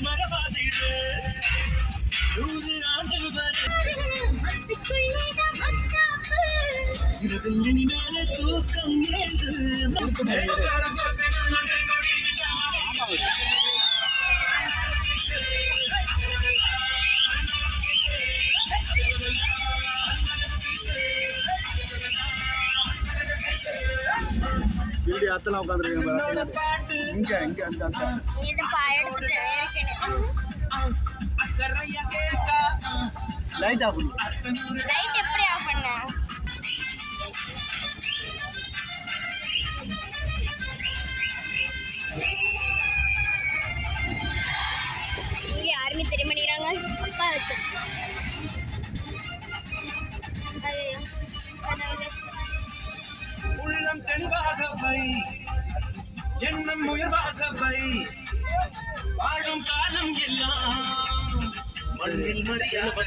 மரபாதிரு 100 ஆண்டு வரை இருபது மேல தூக்கம் ஏது வீடியோ அத்தலாம் உட்காந்துருக்கேன் இங்க இங்க அந்த லைட் ஆஃப் பண்ணு லைட் எப்படி ஆஃப் பண்ண இங்க ஆர்மி தெரியும் பண்ணிக்கிறாங்க அப்பா வச்சு உள்ளம் தெளிவாக வை எண்ணம் உயர்வாக வை வாழும் காலம் எல்லாம் மண்ணில் மரியாதை